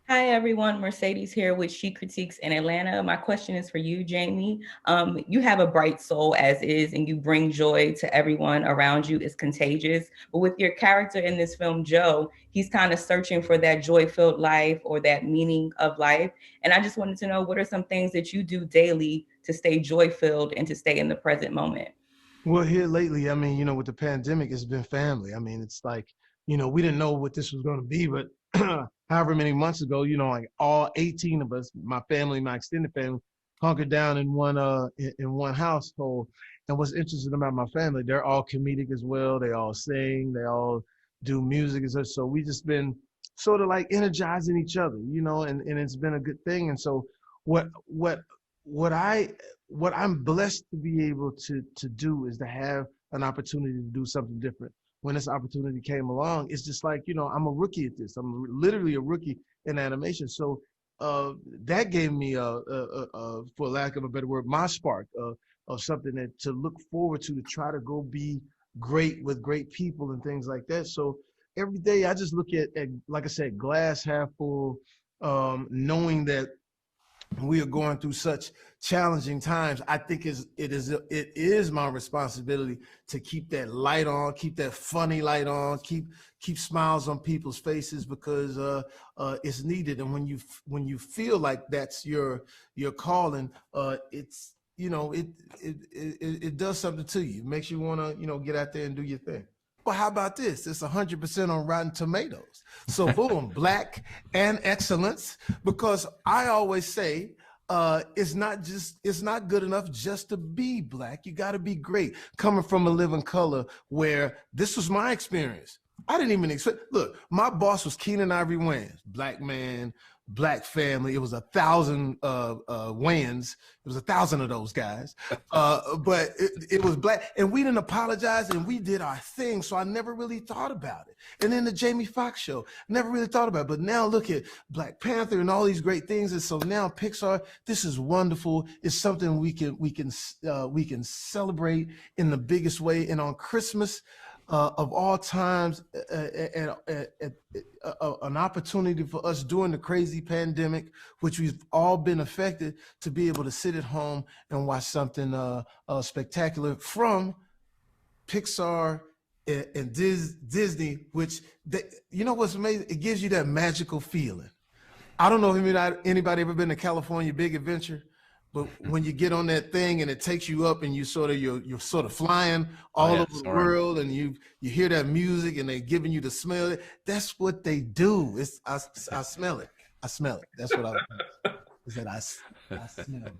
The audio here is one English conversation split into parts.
Hi everyone, Mercedes here with Chic Critiques in Atlanta. My question is for you, Jamie. You have a bright soul as is, and you bring joy to everyone around you. It's contagious. But with your character in this film, Joe, he's kind of searching for that joy-filled life or that meaning of life. And I just wanted to know, what are some things that you do daily to stay joy-filled and to stay in the present moment? Well, here lately, I mean, with the pandemic, it's been family. I mean, it's like, we didn't know what this was going to be, but however many months ago, like all 18 of us, my family, my extended family, hunkered down in one household. And what's interesting about my family, they're all comedic as well. They all sing, they all do music and such. So we just been sort of like energizing each other, and it's been a good thing. And so what what what I what I'm blessed to be able to do is to have an opportunity to do something different. When this opportunity came along, it's just like, I'm a rookie at this. I'm literally a rookie in animation. So that gave me, for lack of a better word, my spark of something that to look forward to try to go be great with great people and things like that. So every day I just look at like I said, glass half full, knowing that we are going through such challenging times. I think it is my responsibility to keep that light on, keep that funny light on, keep smiles on people's faces, because it's needed. And when you feel like that's your calling, it's it does something to you. It makes you want to get out there and do your thing. Well, how about this? It's 100% on Rotten Tomatoes. So boom, black and excellence. Because I always say, it's not good enough just to be black. You got to be great. Coming from a living color, where this was my experience. I didn't even expect. Look, my boss was Keenan Ivory Wayans, black man, black family. It was 1,000 Wayans. It was 1,000 of those guys. But it was black, and we didn't apologize, and we did our thing. So I never really thought about it. And then the Jamie Foxx show, never really thought about it. But now look at Black Panther and all these great things. And so now Pixar, this is wonderful. It's something we can celebrate in the biggest way. And on Christmas, of all times, an opportunity for us during the crazy pandemic, which we've all been affected, to be able to sit at home and watch something spectacular from Pixar and Disney, which what's amazing? It gives you that magical feeling. I don't know if anybody ever been to California Big Adventure, but when you get on that thing and it takes you up and you're sort of flying Oh all yeah, over the Soren. world, and you hear that music and they're giving you the smell. That's what they do. I smell it. I smell it. That's what I is that I smell it.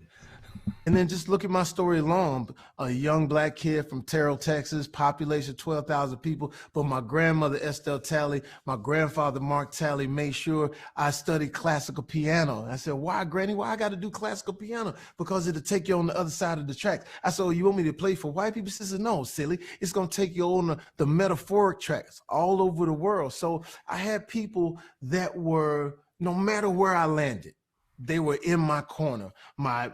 And then just look at my story alone. A young black kid from Terrell, Texas, population 12,000 people. But my grandmother, Estelle Talley, my grandfather, Mark Talley, made sure I studied classical piano. I said, why, Granny? Why I got to do classical piano? Because it'll take you on the other side of the tracks. I said, oh, you want me to play for white people? She said, no, silly. It's going to take you on the metaphoric tracks all over the world. So I had people that were, no matter where I landed, they were in my corner. My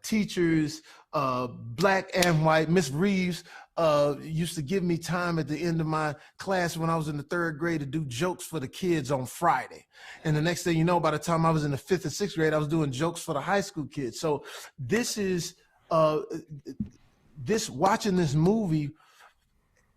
teachers, black and white. Miss Reeves used to give me time at the end of my class when I was in the third grade to do jokes for the kids on Friday. And the next thing you know, by the time I was in the fifth and sixth grade, I was doing jokes for the high school kids. So this is watching this movie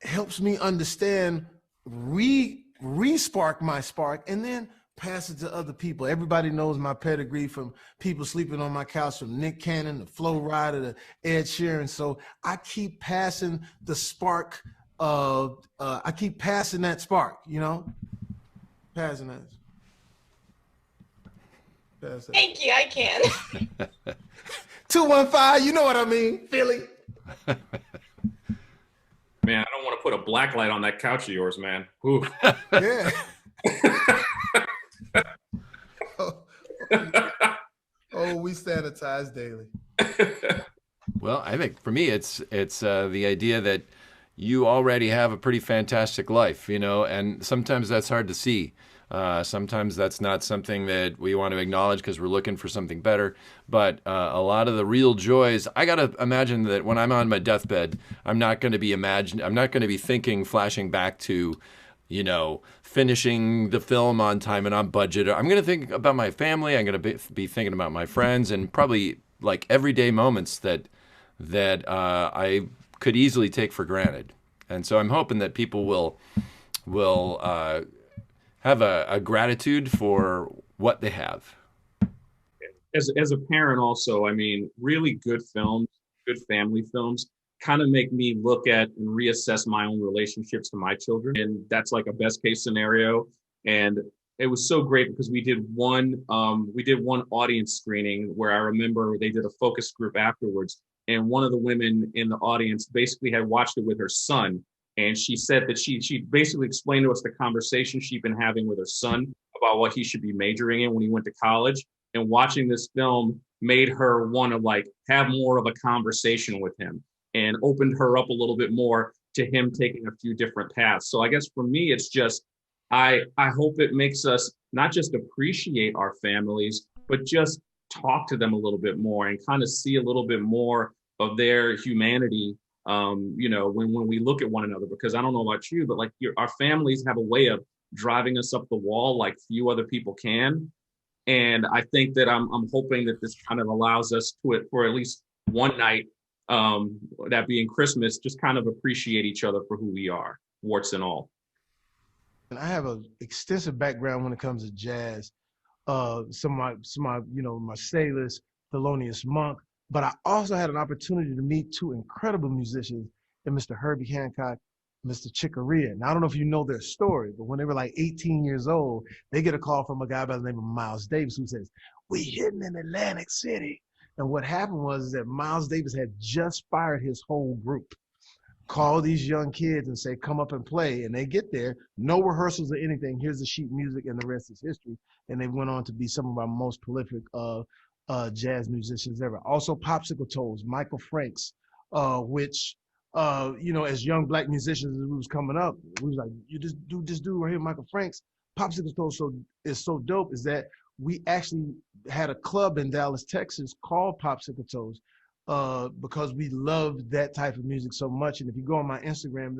helps me understand, re-spark my spark, and then pass it to other people. Everybody knows my pedigree, from people sleeping on my couch, from Nick Cannon to Flo Rida to Ed Sheeran. So I keep passing the spark I keep passing that spark, passing that. Pass that. Thank you. I can. 215, you know what I mean, Philly. Man, I don't want to put a black light on that couch of yours, man. Ooh. Yeah. Oh, we sanitize daily. Well, I think for me, it's the idea that you already have a pretty fantastic life, and sometimes that's hard to see. Sometimes that's not something that we want to acknowledge because we're looking for something better. But a lot of the real joys, I gotta imagine that when I'm on my deathbed, I'm not going to be thinking, flashing back to finishing the film on time and on budget. I'm going to think about my family. I'm going to be thinking about my friends, and probably like everyday moments that I could easily take for granted. And so I'm hoping that people will have a gratitude for what they have. As a parent also, I mean, really good films, good family films kind of make me look at and reassess my own relationships to my children. And that's like a best case scenario. And it was so great because we did one audience screening where I remember they did a focus group afterwards. And one of the women in the audience basically had watched it with her son. And she said that she basically explained to us the conversation she'd been having with her son about what he should be majoring in when he went to college. And watching this film made her want to like have more of a conversation with him and opened her up a little bit more to him taking a few different paths. So I guess for me, it's just, I hope it makes us not just appreciate our families, but just talk to them a little bit more and kind of see a little bit more of their humanity, when we look at one another. Because I don't know about you, but like our families have a way of driving us up the wall like few other people can. And I think that I'm hoping that this kind of allows us to, for at least one night, that being Christmas, just kind of appreciate each other for who we are, warts and all. And I have an extensive background when it comes to jazz. Some of my, Marsalis, Thelonious Monk, but I also had an opportunity to meet two incredible musicians, and Mr. Herbie Hancock, Mr. Chic. Now, I don't know if you know their story, but when they were like 18 years old, they get a call from a guy by the name of Miles Davis who says, "We hidden in Atlantic City." And what happened was that Miles Davis had just fired his whole group, called these young kids and say, "Come up and play." And they get there, no rehearsals or anything. Here's the sheet music, and the rest is history. And they went on to be some of our most prolific jazz musicians ever. Also, Popsicle Toes, Michael Franks, which as young black musicians, as we was coming up, we was like, you just do this dude right here, Michael Franks. Popsicle Toes is so dope is that we actually had a club in Dallas, Texas called Popsicle Toes because we loved that type of music so much. And if you go on my Instagram,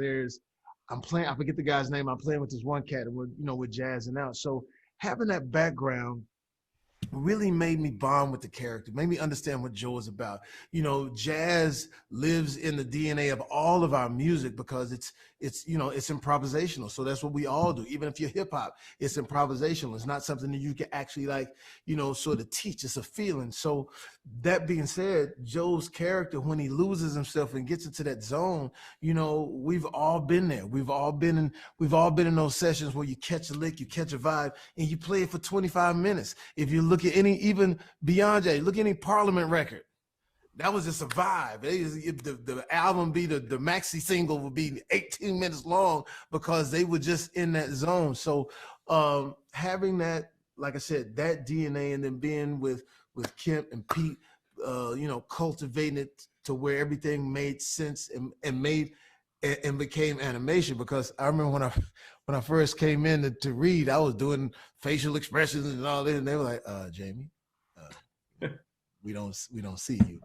I forget the guy's name, I'm playing with this one cat and we're jazzing out. So having that background really made me bond with the character, made me understand what Joe is about. Jazz lives in the DNA of all of our music because it's improvisational. So that's what we all do. Even if you're hip hop, it's improvisational. It's not something that you can actually sort of teach. It's a feeling. So that being said, Joe's character, when he loses himself and gets into that zone, we've all been there. We've all been in those sessions where you catch a lick, you catch a vibe, and you play it for 25 minutes. If you look at even Beyonce, look at any Parliament record, that was just a vibe. The album the maxi single would be 18 minutes long because they were just in that zone. So having that, like I said, that DNA, and then being with Kemp and Pete, cultivating it to where everything made sense and became animation. Because I remember when I first came in to read, I was doing facial expressions and all this, and they were like, "Jamie, we don't see you.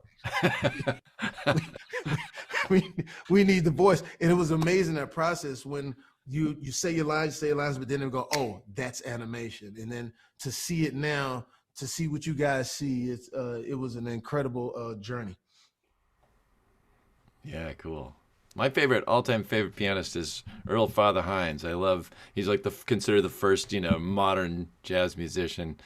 we need the voice." And it was amazing, that process when you say your lines, but then they go, "Oh, that's animation." And then to see it now, to see what you guys see, it was an incredible journey. Yeah, cool. My all-time favorite pianist is Earl Father Hines. He's like considered the first, modern jazz musician,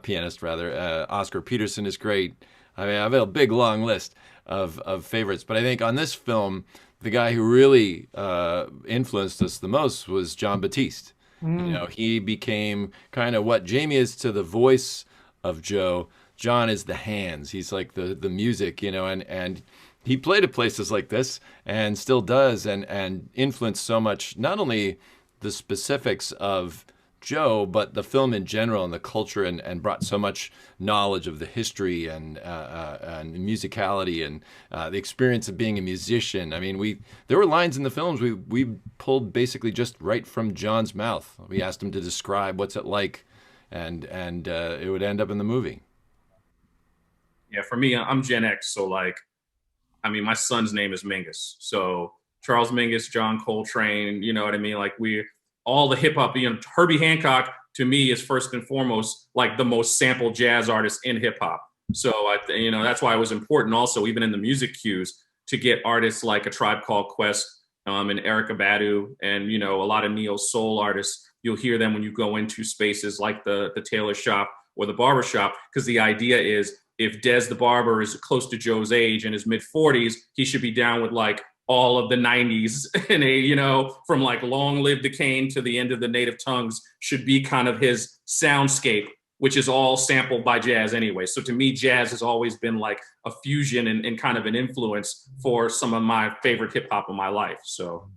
pianist rather. Oscar Peterson is great. I mean, I have a big long list of favorites, but I think on this film, the guy who really influenced us the most was Jon Batiste. He became kind of what Jamie is to the voice of Joe. Jon is the hands. He's like the music, and he played at places like this and still does, and influenced so much, not only the specifics of Joe, but the film in general and the culture, and brought so much knowledge of the history and musicality and the experience of being a musician. I mean, there were lines in the films we pulled basically just right from Jon's mouth. We asked him to describe what's it like, and it would end up in the movie. Yeah, for me, I'm Gen X, so my son's name is Mingus. So Charles Mingus, John Coltrane, you know what I mean? Like all the hip hop, Herbie Hancock to me is first and foremost like the most sampled jazz artist in hip hop. So that's why it was important also, even in the music cues, to get artists like A Tribe Called Quest, and Erykah Badu, and a lot of neo soul artists. You'll hear them when you go into spaces like the tailor shop or the barber shop, because the idea is if Dez the barber is close to Joe's age in his mid 40s, he should be down with like all of the 90s and from like Long Live the Cane to the End of the Native Tongues should be kind of his soundscape, which is all sampled by jazz anyway. So to me, jazz has always been like a fusion and kind of an influence for some of my favorite hip hop in my life. So